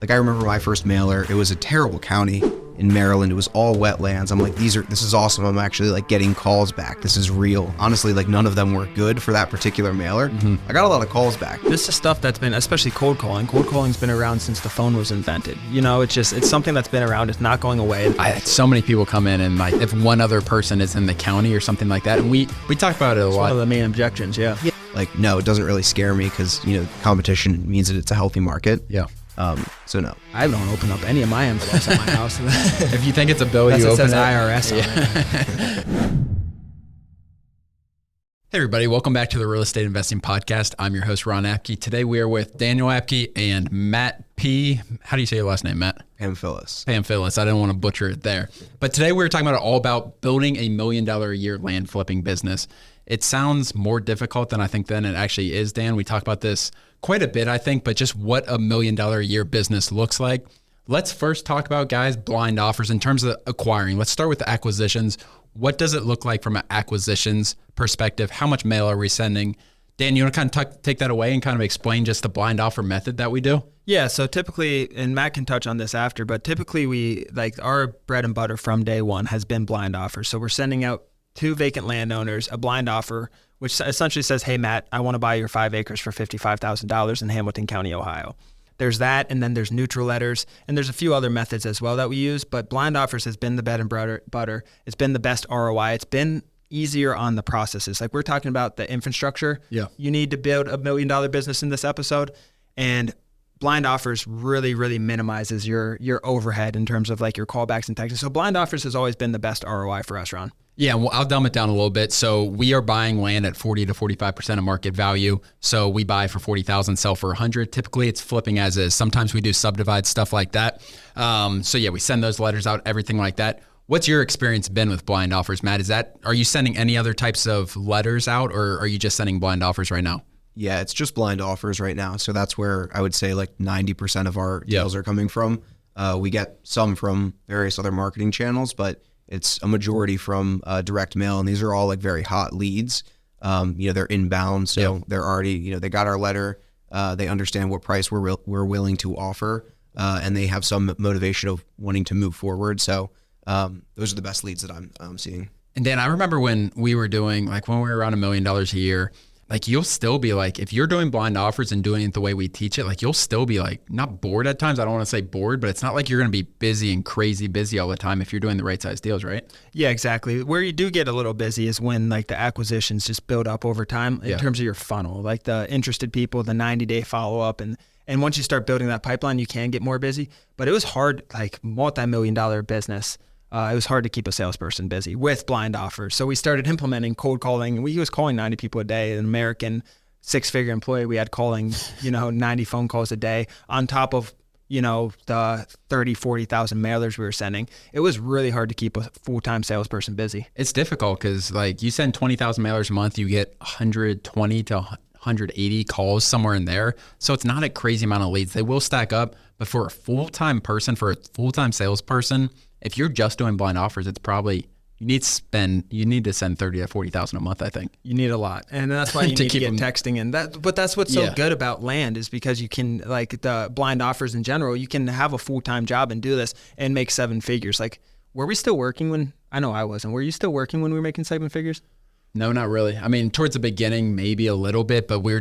Like I remember my first mailer, it was a terrible county in Maryland. It was all wetlands. I'm like, this is awesome. I'm actually like getting calls back. This is real. Honestly, like none of them were good for that particular mailer. I got a lot of calls back. This is stuff that's been, especially cold calling. Cold calling's been around since the phone was invented. You know, it's something that's been around. It's not going away. I had so many people come in and like, if one other person is in the county or something like that, and we talk about it a lot. One of the main objections, yeah. Like, no, it doesn't really scare me because, you know, competition means that it's a healthy market. Yeah. So no. I don't open up any of my envelopes at my house. If you think it's a bill, you open it. IRS on it. Hey everybody, welcome back to the Real Estate Investing Podcast. I'm your host, Ron Apke. Today we are with Daniel Apke and Matt P. How do you say your last name, Matt? Pamfilis. Pamfilis. I didn't want to butcher it there. But today we're talking all about building $1 million a year land flipping business. It sounds more difficult than I think then it actually is, Dan. We talk about this quite a bit, I think, but just what $1 million a year business looks like. Let's first talk about, guys, blind offers in terms of acquiring. Let's start with the acquisitions. What does it look like from an acquisitions perspective? How much mail are we sending? Dan, you want to kind of take that away and kind of explain just the blind offer method that we do? Yeah, so typically, and Matt can touch on this after, but typically we, like our bread and butter from day one has been blind offers. So we're sending out to vacant landowners a blind offer, which essentially says, hey, Matt, I want to buy your 5 acres for $55,000 in Hamilton County, Ohio. There's that, and then there's neutral letters, and there's a few other methods as well that we use, but blind offers has been the bread and butter. It's been the best ROI. It's been easier on the processes. Like we're talking about the infrastructure. Yeah. You need to build $1 million business in this episode, and blind offers really, really minimizes your overhead in terms of like your callbacks and texting. So blind offers has always been the best ROI for us, Ron. Yeah, well, I'll dumb it down a little bit. So we are buying land at 40 to 45% of market value. So we buy for 40,000, sell for 100. Typically, it's flipping as is. Sometimes we do subdivide stuff like that. So yeah, we send those letters out, everything like that. What's your experience been with blind offers, Matt? Are you sending any other types of letters out, or are you just sending blind offers right now? Yeah, it's just blind offers right now. So that's where I would say like 90% of our deals are coming from. We get some from various other marketing channels, but it's a majority from direct mail, and these are all like very hot leads. They're inbound, so they're already, they got our letter. They understand what price we're willing to offer, and they have some motivation of wanting to move forward. So those are the best leads that I'm seeing. And Dan, I remember when we were doing, like when we were around $1 million a year, like you'll still be like, if you're doing blind offers and doing it the way we teach it, like you'll still be like, not bored at times. I don't want to say bored, but it's not like you're going to be busy and crazy busy all the time if you're doing the right size deals, right? Yeah, exactly. Where you do get a little busy is when like the acquisitions just build up over time in terms of your funnel, like the interested people, the 90-day follow-up. And once you start building that pipeline, you can get more busy. But it was hard, like multi-million-dollar business. It was hard to keep a salesperson busy with blind offers. So we started implementing cold calling, and we was calling 90 people a day. An American 6-figure employee, we had calling, 90 phone calls a day on top of, the 30, 40,000 mailers we were sending. It was really hard to keep a full-time salesperson busy. It's difficult because like you send 20,000 mailers a month, you get 120 to 180 calls somewhere in there. So it's not a crazy amount of leads. They will stack up, but for a full-time person, for a full-time salesperson, if you're just doing blind offers, it's probably, you need to send 30 to 40,000 a month, I think. You need a lot. And that's why you need to get texting in. But that's what's so good about land is because you can, like the blind offers in general, you can have a full-time job and do this and make 7 figures. Like, were we still working when, I know I wasn't. Were you still working when we were making 7 figures? No, not really. I mean, towards the beginning, maybe a little bit, but we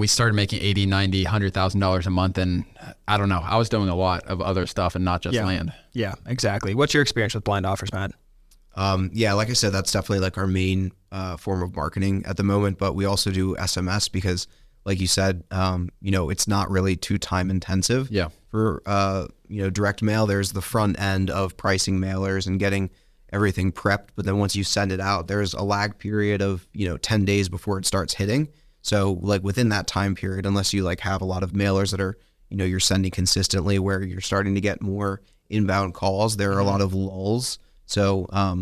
started making $80, $90, $100,000 a month. And I don't know, I was doing a lot of other stuff and not just land. Yeah, exactly. What's your experience with blind offers, Matt? Like I said, that's definitely like our main form of marketing at the moment, but we also do SMS because like you said, it's not really too time intensive. Yeah. For, direct mail, there's the front end of pricing mailers and getting everything prepped, but then once you send it out, there's a lag period of 10 days before it starts hitting. So like within that time period, unless you like have a lot of mailers that are you're sending consistently where you're starting to get more inbound calls, there are a lot of lulls. So I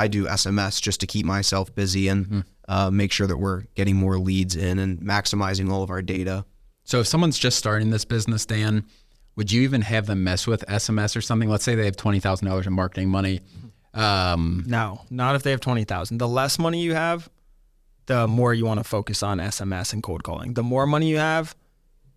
do SMS just to keep myself busy and make sure that we're getting more leads in and maximizing all of our data. So if someone's just starting this business, Dan, would you even have them mess with SMS or something? Let's say they have $20,000 in marketing money. No, not if they have $20,000. The less money you have, the more you want to focus on SMS and cold calling. The more money you have,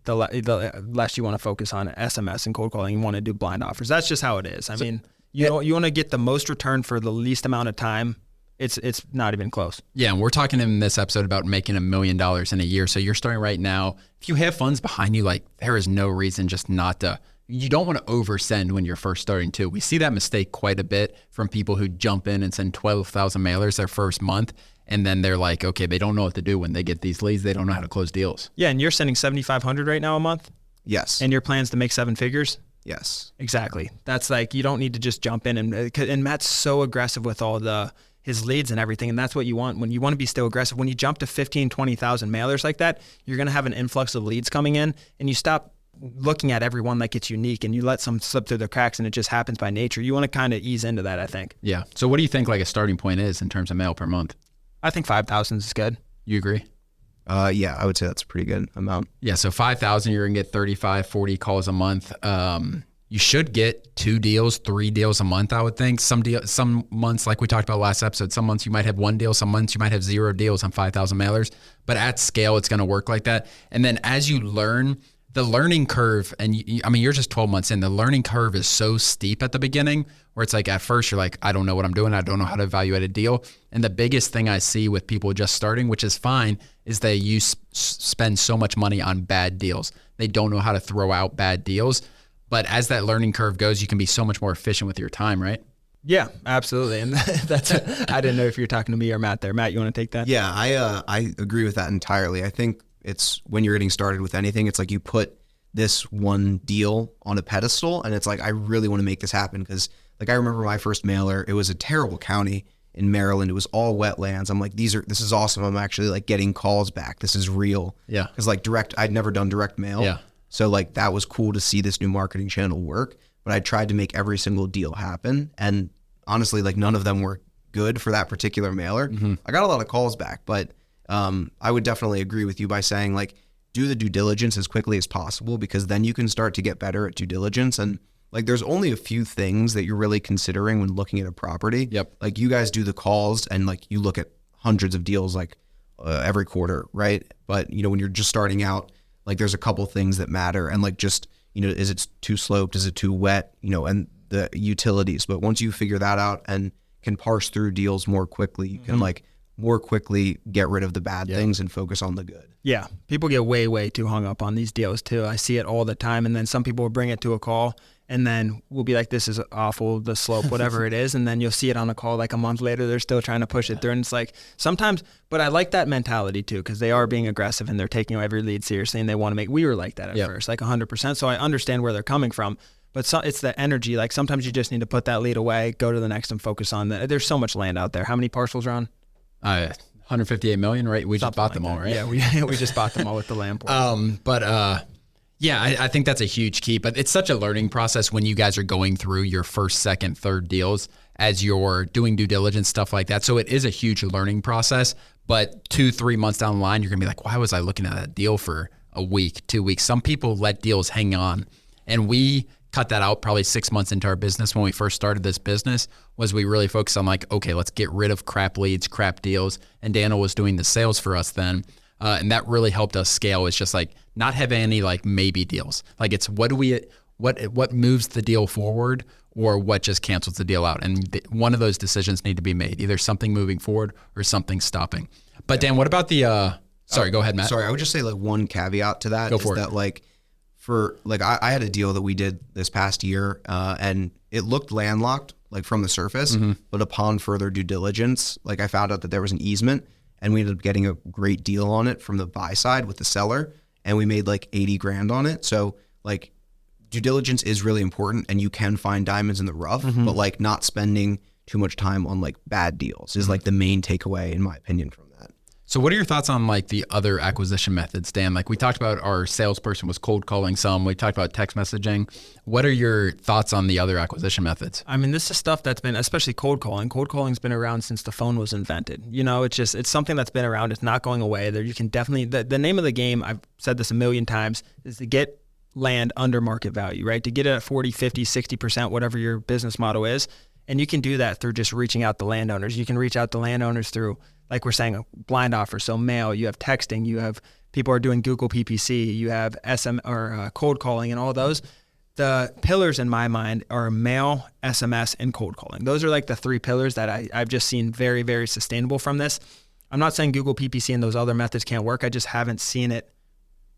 the less you want to focus on SMS and cold calling. You want to do blind offers. That's just how it is. I mean, you want to get the most return for the least amount of time. It's not even close. Yeah, and we're talking in this episode about making $1 million in a year. So you're starting right now. If you have funds behind you, like there is no reason just not to. You don't want to oversend when you're first starting too. We see that mistake quite a bit from people who jump in and send 12,000 mailers their first month. And then they're like, okay, they don't know what to do when they get these leads. They don't know how to close deals. Yeah, and you're sending 7,500 right now a month? Yes. And your plan's to make 7 figures? Yes. Exactly. That's like, you don't need to just jump in. And Matt's so aggressive with all his leads and everything. And that's what you want. When you want to be still aggressive, when you jump to 15, 20,000 mailers like that, you're going to have an influx of leads coming in, and you stop looking at everyone like it's unique, and you let some slip through the cracks, and it just happens by nature. You want to kind of ease into that, I think. Yeah. So what do you think like a starting point is in terms of mail per month? I think 5,000 is good. You agree? Yeah, I would say that's a pretty good amount. Yeah. So 5,000, you're going to get 35, 40 calls a month. You should get 2 deals, 3 deals a month, I would think. Some months, like we talked about last episode, some months you might have 1 deal, some months you might have 0 deals on 5,000 mailers. But at scale, it's going to work like that. And then as you learn, the learning curve, and you're just 12 months in, the learning curve is so steep at the beginning where it's like at first you're like, I don't know what I'm doing. I don't know how to evaluate a deal. And the biggest thing I see with people just starting, which is fine, is they spend so much money on bad deals. They don't know how to throw out bad deals. But as that learning curve goes, you can be so much more efficient with your time, right? Yeah, absolutely. And I didn't know if you're talking to me or Matt there. Matt, you want to take that? Yeah, I agree with that entirely. I think it's when you're getting started with anything, it's like you put this one deal on a pedestal, and it's like, I really want to make this happen. Because like, I remember my first mailer, it was a terrible county in Maryland. It was all wetlands. I'm like, this is awesome. I'm actually like getting calls back. This is real. Yeah. Because like I'd never done direct mail. Yeah. So like that was cool to see this new marketing channel work, but I tried to make every single deal happen. And honestly, like none of them were good for that particular mailer. Mm-hmm. I got a lot of calls back, but I would definitely agree with you by saying like, do the due diligence as quickly as possible, because then you can start to get better at due diligence. And like, there's only a few things that you're really considering when looking at a property. Yep. Like you guys do the calls and like you look at hundreds of deals like every quarter, right? But when you're just starting out, like there's a couple things that matter, and like just, is it too sloped? Is it too wet? And the utilities. But once you figure that out and can parse through deals more quickly, you can like more quickly get rid of the bad things and focus on the good. Yeah. People get way, way too hung up on these deals too. I see it all the time. And then some people will bring it to a call, and then we'll be like, this is awful, the slope, whatever it is. And then you'll see it on a call like a month later, they're still trying to push it through. And it's like sometimes, but I like that mentality too, because they are being aggressive and they're taking every lead seriously, and they want to we were like that at first, like 100%. So I understand where they're coming from. But it's the energy. Like sometimes you just need to put that lead away, go to the next, and focus on that. There's so much land out there. How many parcels are on? 158 million, right? We just bought them all, right? Yeah, we just bought them all with the land portal. I think that's a huge key. But it's such a learning process when you guys are going through your first, second, third deals as you're doing due diligence, stuff like that. So it is a huge learning process. But 2-3 months down the line, you're going to be like, why was I looking at that deal for a week, 2 weeks? Some people let deals hang on. And we cut that out probably 6 months into our business when we first started this business, was we really focused on like, okay, let's get rid of crap leads, crap deals. And Daniel was doing the sales for us then. And that really helped us scale. It's just like not having any like maybe deals. Like it's what moves the deal forward or what just cancels the deal out. And one of those decisions need to be made, either something moving forward or something stopping. But Dan, what about the, sorry, go ahead, Matt. Sorry, I would just say like one caveat to that. Go for it. That like, for like, I had a deal that we did this past year, and it looked landlocked like from the surface, but upon further due diligence, like I found out that there was an easement, and we ended up getting a great deal on it from the buy side with the seller, and we made like 80 grand on it. So like due diligence is really important, and you can find diamonds in the rough, but like not spending too much time on like bad deals is like the main takeaway in my opinion from that. So what are your thoughts on like the other acquisition methods, Dan? Like we talked about our salesperson was cold calling some, we talked about text messaging. What are your thoughts on the other acquisition methods? I mean, this is stuff that's been, especially cold calling. Cold calling's been around since the phone was invented. It's something that's been around. It's not going away. There, you can definitely, the name of the game, I've said this a million times, is to get land under market value, right? To get it at 40, 50, 60%, whatever your business model is. And you can do that through just reaching out to landowners. You can reach out to landowners through, like we're saying, a blind offer. So mail, you have texting, you have people are doing Google PPC, you have cold calling and all those. The pillars in my mind are mail, SMS, and cold calling. Those are like the 3 pillars that I've just seen very, very sustainable from this. I'm not saying Google PPC and those other methods can't work. I just haven't seen it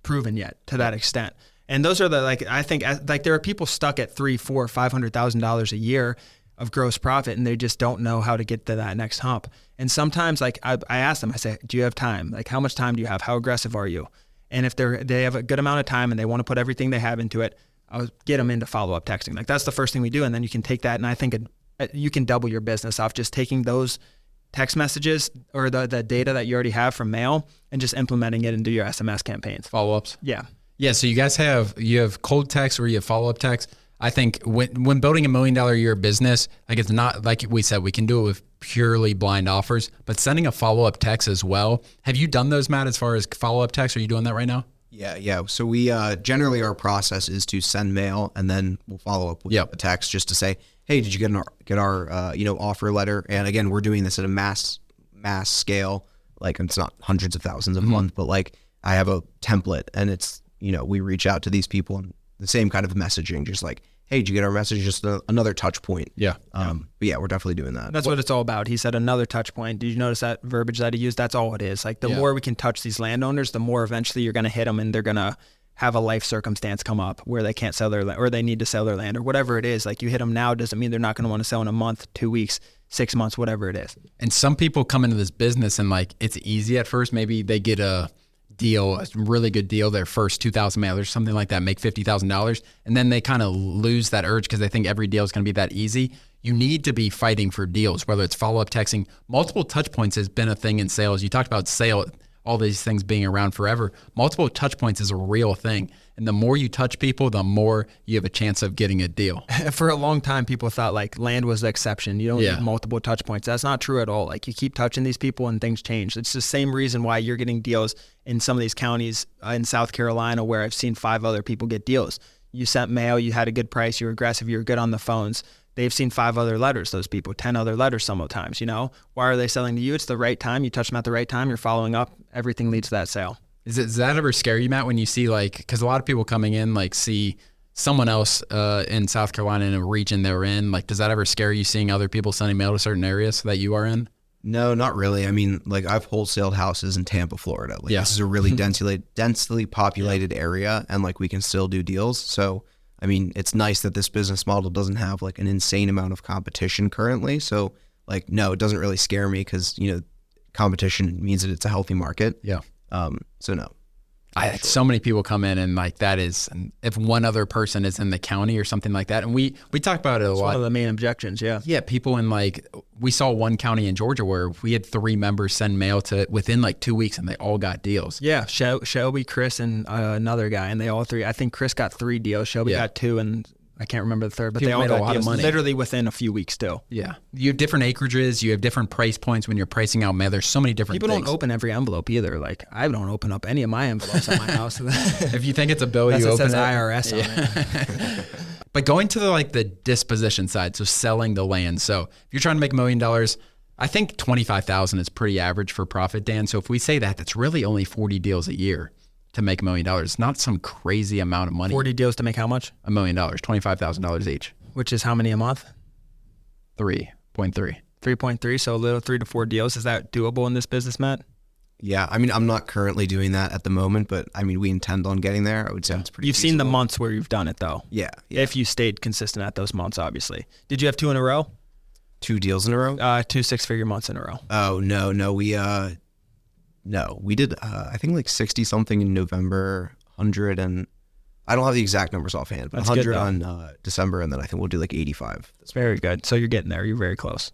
proven yet to that extent. And those are I think there are people stuck at $300,000, $400,000, $500,000 a year of gross profit, and they just don't know how to get to that next hump. And sometimes I ask them, I say, do you have time? Like, how much time do you have? How aggressive are you? And if they have a good amount of time and they want to put everything they have into it, I'll get them into follow-up texting. Like, that's the first thing we do. And then you can take that, and I think you can double your business off just taking those text messages or the data that you already have from mail and just implementing it into your SMS campaigns. Follow-ups. Yeah. Yeah. So you guys have cold text or you have follow-up text. I think when building $1 million a year business, like, it's not like we said, we can do it with purely blind offers, but sending a follow-up text as well. Have you done those, Matt, as far as follow-up text? Are you doing that right now? Yeah. So we generally, our process is to send mail and then we'll follow up with a text just to say, hey, did you get our offer letter? And again, we're doing this at a mass scale. Like, it's not hundreds of thousands a month, but like, I have a template and it's, we reach out to these people and the same kind of messaging, just like, hey, did you get our message? Just another touch point. Yeah. But yeah, we're definitely doing that. That's what it's all about. He said another touch point. Did you notice that verbiage that he used? That's all it is. Like, the more we can touch these landowners, the more eventually you're going to hit them and they're going to have a life circumstance come up where they can't sell their land or they need to sell their land or whatever it is. Like, you hit them now doesn't mean they're not going to want to sell in a month, 2 weeks, 6 months, whatever it is. And some people come into this business and like, it's easy at first. Maybe they get a really good deal, their first 2,000 mailers, something like that, make $50,000. And then they kind of lose that urge because they think every deal is going to be that easy. You need to be fighting for deals, whether it's follow-up texting. Multiple touch points has been a thing in sales. You talked about all these things being around forever. Multiple touch points is a real thing. And the more you touch people, the more you have a chance of getting a deal. For a long time, people thought like land was the exception. You don't need multiple touch points. That's not true at all. Like, you keep touching these people and things change. It's the same reason why you're getting deals in some of these counties in South Carolina where I've seen 5 other people get deals. You sent mail, you had a good price, you were aggressive, you were good on the phones. They've seen 5 other letters, those people, 10 other letters sometimes, Why are they selling to you? It's the right time. You touch them at the right time. You're following up. Everything leads to that sale. Does that ever scare you, Matt, when you see because a lot of people coming in see someone else in South Carolina in a region they're in? Like, does that ever scare you seeing other people sending mail to certain areas that you are in? No, not really. I mean, like, I've wholesaled houses in Tampa, Florida. Like, this is a really densely populated area, and like, we can still do deals. So, I mean, it's nice that this business model doesn't have like an insane amount of competition currently. So, like, no, it doesn't really scare me because, competition means that it's a healthy market. Yeah. So no. So many people come in and like, that is, if one other person is in the county or something like that. And we talk about it a lot. One of the main objections. Yeah. Yeah. People in we saw one county in Georgia where we had 3 members send mail to within 2 weeks and they all got deals. Yeah. Shelby, Chris, and another guy. And they all 3, I think Chris got 3 deals. Shelby got 2 and I can't remember the third, but people they all got a lot deals of money. Literally within a few weeks still. Yeah. You have different acreages. You have different price points when you're pricing out mail. There's so many different things. People don't open every envelope either. Like, I don't open up any of my envelopes at my house. If you think it's a bill, you open it. It says IRS on it. But going to the disposition side, so selling the land. So if you're trying to make $1 million, I think $25,000 is pretty average for profit, Dan. So if we say that's really only 40 deals a year to make $1 million. Not some crazy amount of money. 40 deals to make how much? $1 million, $25,000 each. Which is how many a month? 3.3. 3.3, so a little 3 to 4 deals. Is that doable in this business, Matt? Yeah, I mean, I'm not currently doing that at the moment, but I mean, we intend on getting there. I would say it's pretty You've seen the months where you've done it, though. Yeah. If you stayed consistent at those months, obviously. Did you have 2 in a row? 2 deals in a row? 2 6-figure months in a row. Oh, no. We did, I think 60 something in November, 100 and I don't have the exact numbers offhand, but 100 on December. And then I think we'll do 85. That's very good. So you're getting there. You're very close.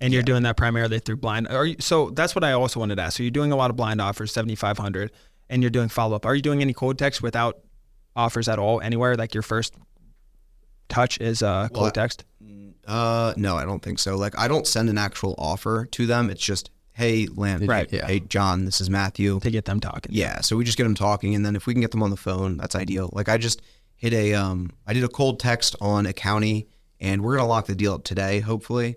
And you're doing that primarily through blind. So that's what I also wanted to ask. So you're doing a lot of blind offers, 7,500, and you're doing follow-up. Are you doing any cold text without offers at all anywhere? Like, your first touch is cold text? No, I don't think so. Like, I don't send an actual offer to them. It's just, hey, Lance, hey, John, this is Matthew. To get them talking. Yeah, so we just get them talking, and then if we can get them on the phone, that's ideal. Like, I just hit I did a cold text on a county, and we're going to lock the deal up today, hopefully.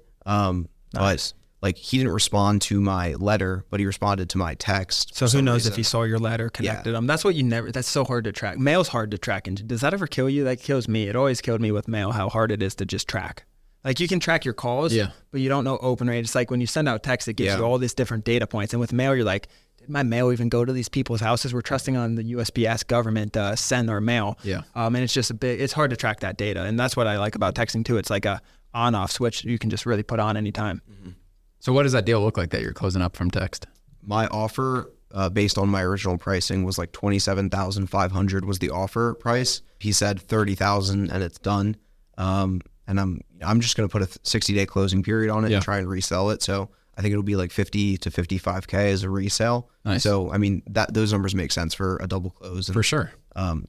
Nice. But like he didn't respond to my letter, but he responded to my text. So who knows if he saw your letter, connected them. That's what that's so hard to track. Mail's hard to track. And does that ever kill you? That kills me. It always killed me with mail, how hard it is to just track. Like you can track your calls, but you don't know open rate. It's like when you send out text, it gives you all these different data points. And with mail, you're like, did my mail even go to these people's houses? We're trusting on the USPS government to send our mail. And it's just it's hard to track that data. And that's what I like about texting too. It's like a on-off switch you can just really put on anytime. So what does that deal look like that you're closing up from text? My offer, based on my original pricing, was like $27,500 was the offer price. He said $30,000 and it's done. And I'm just going to put a 60-day closing period on it and try and resell it. So I think it'll be like 50 to 55K as a resale. Nice. So I mean those numbers make sense for a double close. And, for sure.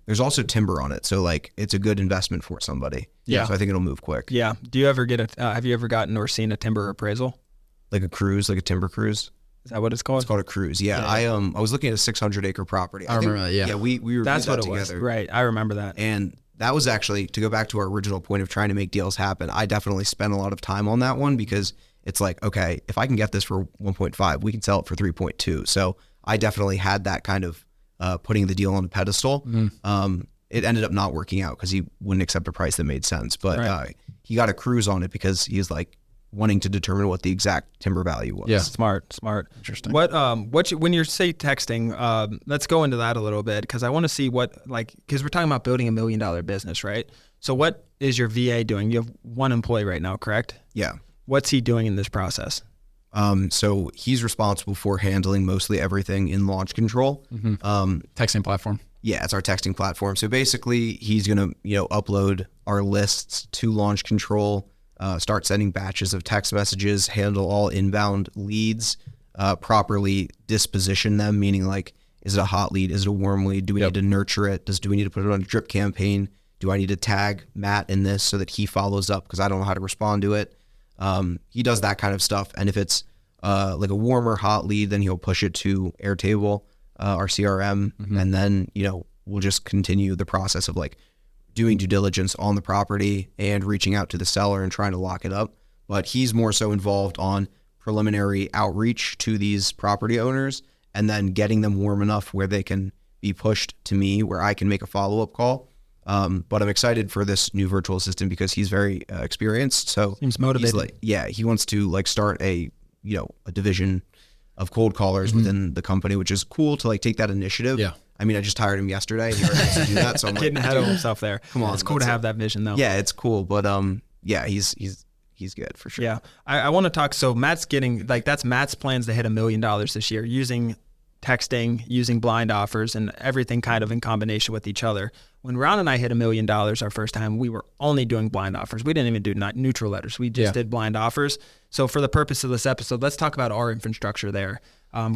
There's also timber on it, so like it's a good investment for somebody. So I think it'll move quick. Do you ever have you ever gotten or seen a timber appraisal? Like a cruise, like a timber cruise. Is that what it's called? It's called a cruise. I was looking at a 600-acre property. I remember that. Yeah, we reviewed That's what it together. was. Right, I remember that. And that was actually, to go back to our original point of trying to make deals happen, I definitely spent a lot of time on that one because it's like, okay, if I can get this for 1.5, we can sell it for 3.2. So I definitely had that kind of putting the deal on a pedestal. It ended up not working out because he wouldn't accept a price that made sense. But he got a cruise on it because he was like wanting to determine what the exact timber value was. Yeah, smart. Interesting. When you're say texting, let's go into that a little bit because I want to see because we're talking about building $1 million business, right? So what is your VA doing? You have one employee right now, correct? Yeah. What's he doing in this process? So he's responsible for handling mostly everything in launch control. Texting platform. Yeah, it's our texting platform. So basically he's going to, upload our lists to launch control, start sending batches of text messages, handle all inbound leads, properly disposition them, meaning like, is it a hot lead? Is it a warm lead? Do we need to nurture it? Do we need to put it on a drip campaign? Do I need to tag Matt in this so that he follows up because I don't know how to respond to it? He does that kind of stuff. And if it's like a warm or hot lead, then he'll push it to Airtable, our CRM. And then, we'll just continue the process of like doing due diligence on the property and reaching out to the seller and trying to lock it up. But he's more so involved on preliminary outreach to these property owners and then getting them warm enough where they can be pushed to me where I can make a follow-up call. But I'm excited for this new virtual assistant because he's very experienced. So seems motivated. He wants to like start a division of cold callers within the company, which is cool to like take that initiative. Yeah. I mean, I just hired him yesterday and he already has to do that. So I'm getting ahead of himself there. Come on. It's cool to have that vision though. Yeah, it's cool. But he's good for sure. Yeah. I want to talk. So Matt's getting that's Matt's plans to hit $1 million this year using texting, using blind offers and everything kind of in combination with each other. When Ron and I hit $1 million our first time, we were only doing blind offers. We didn't even do neutral letters. We just did blind offers. So for the purpose of this episode, let's talk about our infrastructure there.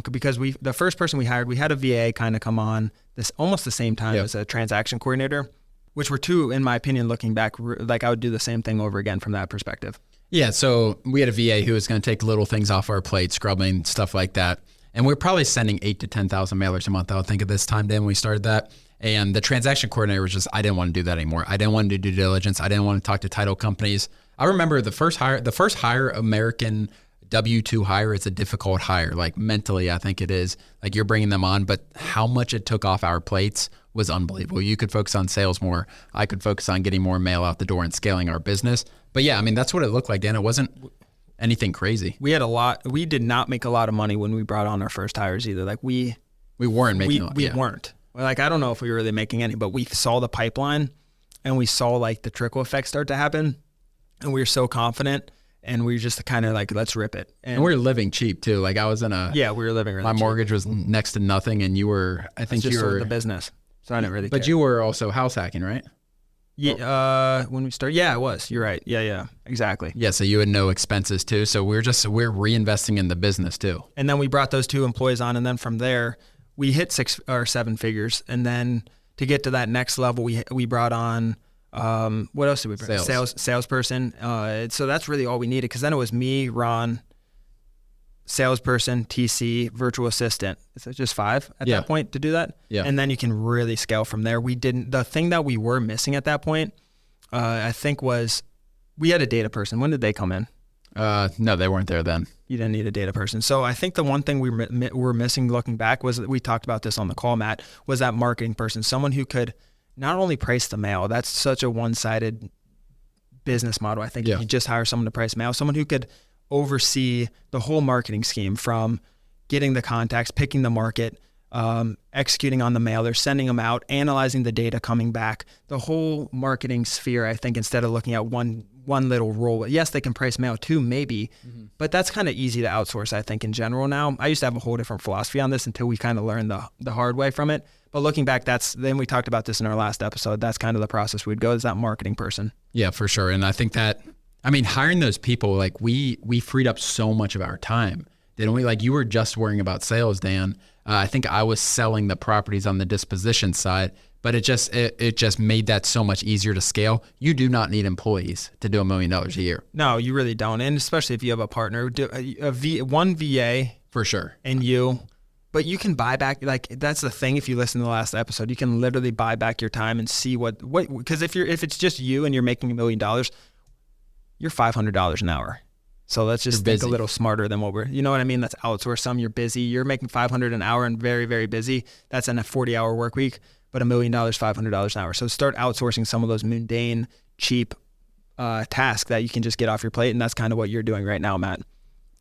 Because the first person we hired, we had a VA kind of come on this almost the same time as a transaction coordinator, which were two, in my opinion, looking back, like I would do the same thing over again from that perspective. Yeah. So we had a VA who was going to take little things off our plate, scrubbing, stuff like that. And we're probably sending 8,000 to 10,000 mailers a month, I would think, at this time then when we started that. And the transaction coordinator was just, I didn't want to do that anymore. I didn't want to do due diligence. I didn't want to talk to title companies. I remember the first hire American W-2 hire, it's a difficult hire. Like mentally, I think it is. Like you're bringing them on, but how much it took off our plates was unbelievable. You could focus on sales more. I could focus on getting more mail out the door and scaling our business. But yeah, I mean, that's what it looked like, Dan. It wasn't anything crazy. We did not make a lot of money when we brought on our first hires either. Like we weren't making a lot. We weren't. Like, I don't know if we were really making any, but we saw the pipeline and we saw like the trickle effect start to happen. And we were so confident and we were just kind of like, let's rip it. And we were living cheap too. Like I was in we were living really my cheap. mortgage was next to nothing. And you were, I think you were the business. So I didn't really care. But you were also house hacking, right? Yeah. When we started, I was. You're right. Yeah, exactly. Yeah. So you had no expenses too. So we're reinvesting in the business too. And then we brought those two employees on. And then from there, we hit 6 or 7 figures. And then to get to that next level, we brought on, what else did we bring? Salesperson. So that's really all we needed. Because then it was me, Ron, salesperson, TC, virtual assistant. So just 5 at that point to do that. Yeah. And then you can really scale from there. The thing that we were missing at that point, I think was we had a data person. When did they come in? No, they weren't there then. You didn't need a data person. So I think the one thing we're missing looking back was that we talked about this on the call, Matt, was that marketing person, someone who could not only price the mail. That's such a one-sided business model. I think if you just hire someone to price mail, someone who could oversee the whole marketing scheme from getting the contacts, picking the market, executing on the mailers, sending them out, analyzing the data coming back, the whole marketing sphere. I think instead of looking at one little role, yes, they can price mail too, maybe, but that's kind of easy to outsource, I think, in general now. I used to have a whole different philosophy on this until we kind of learned the hard way from it. But looking back, then we talked about this in our last episode. That's kind of the process we'd go, is that marketing person. Yeah, for sure. And I think that, hiring those people, like we freed up so much of our time. Didn't we? Like, you were just worrying about sales, Dan. I think I was selling the properties on the disposition side, but it just made that so much easier to scale. You do not need employees to do $1 million a year. No, you really don't. And especially if you have a partner, one VA for sure, and you. But you can buy back, like, that's the thing. If you listen to the last episode, you can literally buy back your time and see what because if it's just you and you're making $1 million, you're $500 an hour. So let's just think a little smarter than you know what I mean? That's outsource some. You're busy. You're making $500 an hour and very, very busy. That's in a 40-hour work week, but $1 million, $500 an hour. So start outsourcing some of those mundane, cheap tasks that you can just get off your plate. And that's kind of what you're doing right now, Matt.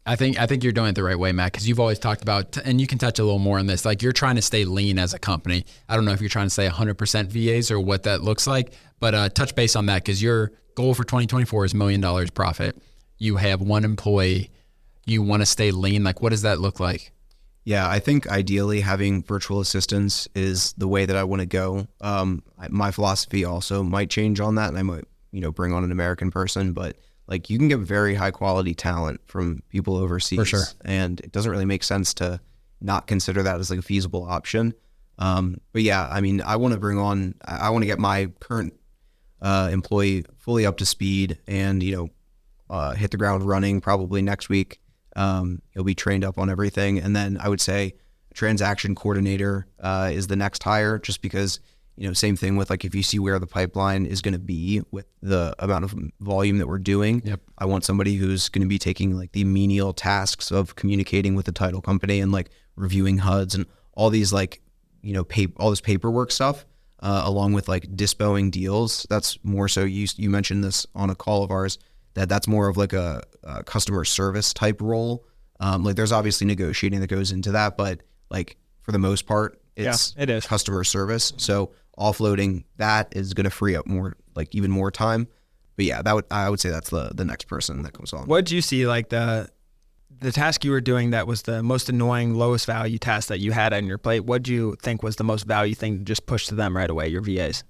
I think you're doing it the right way, Matt, because you've always talked about, and you can touch a little more on this, like you're trying to stay lean as a company. I don't know if you're trying to say 100% VAs or what that looks like, but touch base on that, because your goal for 2024 is $1 million profit. You have one employee, you want to stay lean. Like, what does that look like? Yeah, I think ideally having virtual assistants is the way that I want to go. My philosophy also might change on that, and I might, bring on an American person, but like, you can get very high quality talent from people overseas. For sure. And it doesn't really make sense to not consider that as like a feasible option. But yeah, I want to get my current employee fully up to speed and, hit the ground running probably next week. He'll be trained up on everything. And then I would say transaction coordinator is the next hire, just because, same thing with like, if you see where the pipeline is going to be with the amount of volume that we're doing. Yep. I want somebody who's going to be taking like the menial tasks of communicating with the title company and like reviewing HUDs and all these like, all this paperwork stuff, along with like dispoing deals. That's more so, you mentioned this on a call of ours, that's more of like a customer service type role. Like, there's obviously negotiating that goes into that, but like for the most part, it is customer service. So offloading that is going to free up even more time. But yeah, I would say that's the next person that comes on. What did you see, like the task you were doing that was the most annoying, lowest value task that you had on your plate? What do you think was the most value thing to just push to them right away, your VAs?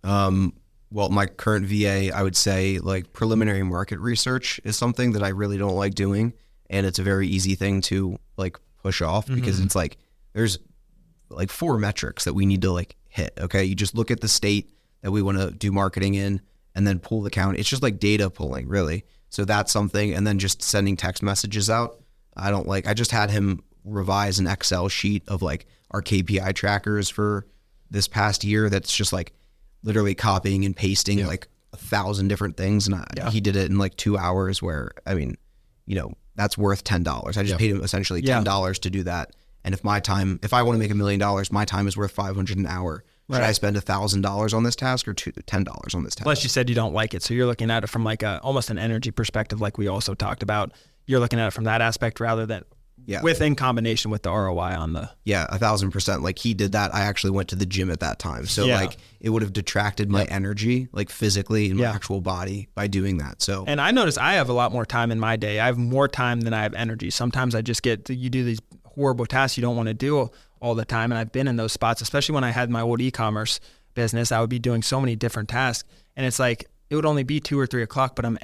Well, my current VA, I would say like preliminary market research is something that I really don't like doing. And it's a very easy thing to like push off because it's like, there's like 4 metrics that we need to like hit. Okay. You just look at the state that we want to do marketing in and then pull the count. It's just like data pulling, really. So that's something. And then just sending text messages out. I just had him revise an Excel sheet of like our KPI trackers for this past year. That's just like literally copying and pasting like 1,000 different things. And he did it in like 2 hours, where, that's worth $10. I just paid him essentially $10 to do that. And if I want to make $1 million, my time is worth $500 an hour. Should I spend $1,000 on this task or $10 on this task? Plus, you said you don't like it, so you're looking at it from like almost an energy perspective, like we also talked about. You're looking at it from that aspect rather than in combination with the ROI on the 1,000%. Like, he did that. I actually went to the gym at that time, so like it would have detracted my energy, like physically in my actual body, by doing that. So, and I noticed I have a lot more time in my day. I have more time than I have energy. Sometimes I just you do these horrible tasks you don't want to do all the time. And I've been in those spots, especially when I had my old e-commerce business. I would be doing so many different tasks, and it's like, it would only be 2 or 3 o'clock, but I'm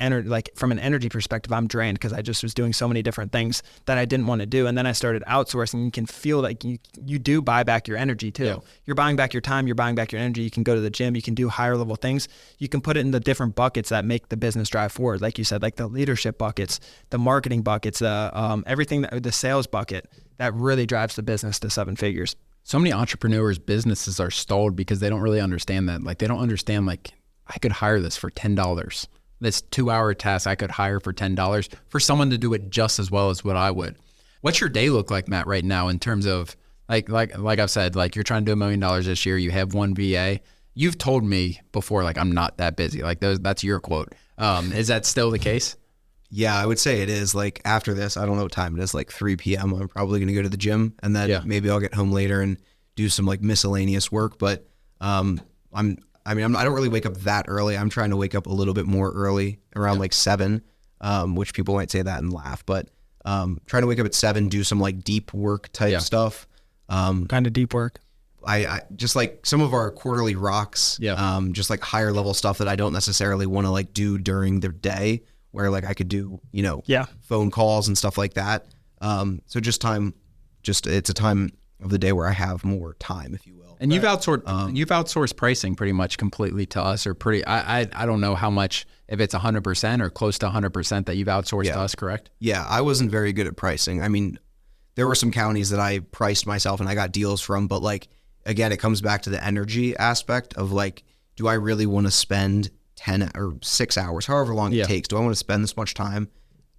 from an energy perspective, I'm drained because I just was doing so many different things that I didn't want to do. And then I started outsourcing. You can feel like you do buy back your energy too. Yeah. You're buying back your time. You're buying back your energy. You can go to the gym. You can do higher level things. You can put it in the different buckets that make the business drive forward. Like you said, like the leadership buckets, the marketing buckets, everything, the sales bucket that really drives the business to 7 figures. So many entrepreneurs' businesses are stalled because they don't really understand that. Like, they don't understand, like, I could hire this for $10. this 2-hour task I could hire for $10 for someone to do it just as well as what I would. What's your day look like, Matt, right now in terms of like I've said, like you're trying to do $1 million this year. You have one VA. You've told me before, like I'm not that busy. Like that's your quote. Is that still the case? Yeah, I would say it is. Like after this, I don't know what time it is, like 3 p.m. I'm probably going to go to the gym, and then maybe I'll get home later and do some like miscellaneous work. But I don't really wake up that early. I'm trying to wake up a little bit more early, around like 7, which people might say that and laugh, but trying to wake up at 7, do some like deep work type stuff. Kind of deep work. I just like some of our quarterly rocks, just like higher level stuff that I don't necessarily want to like do during the day, where like I could do, phone calls and stuff like that. So it's a time of the day where I have more time, if you will. And you've outsourced pricing pretty much completely to us, or I don't know how much, if it's 100% or close to 100% that you've outsourced to us, correct? Yeah, I wasn't very good at pricing. I mean, there were some counties that I priced myself and I got deals from, but like, again, it comes back to the energy aspect of like, do I really want to spend 10 or 6 hours, however long it takes? Do I want to spend this much time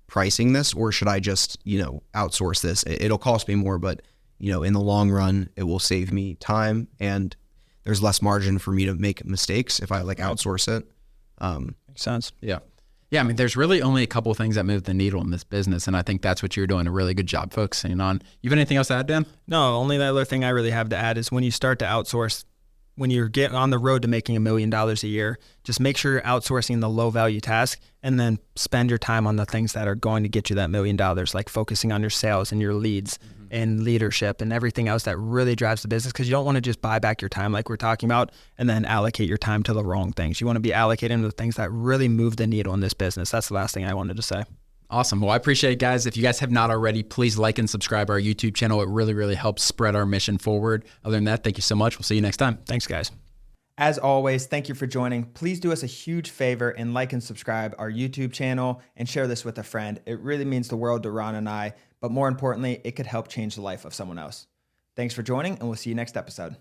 pricing this, or should I just, outsource this? It'll cost me more, but in the long run, it will save me time, and there's less margin for me to make mistakes if I like outsource it. Makes sense. Yeah. Yeah. I mean, there's really only a couple of things that move the needle in this business. And I think that's what you're doing a really good job focusing on. You have anything else to add, Dan? No, only the other thing I really have to add is when you start to outsource, when you're getting on the road to making $1 million a year, just make sure you're outsourcing the low value task, and then spend your time on the things that are going to get you that $1 million, like focusing on your sales and your leads and leadership and everything else that really drives the business. Because you don't want to just buy back your time like we're talking about and then allocate your time to the wrong things. You want to be allocating to the things that really move the needle in this business. That's the last thing I wanted to say. Awesome. Well, I appreciate it, guys. If you guys have not already, please like and subscribe our YouTube channel. It really, really helps spread our mission forward. Other than that, thank you so much. We'll see you next time. Thanks, guys. As always, thank you for joining. Please do us a huge favor and like and subscribe our YouTube channel and share this with a friend. It really means the world to Ron and I, but more importantly, it could help change the life of someone else. Thanks for joining, and we'll see you next episode.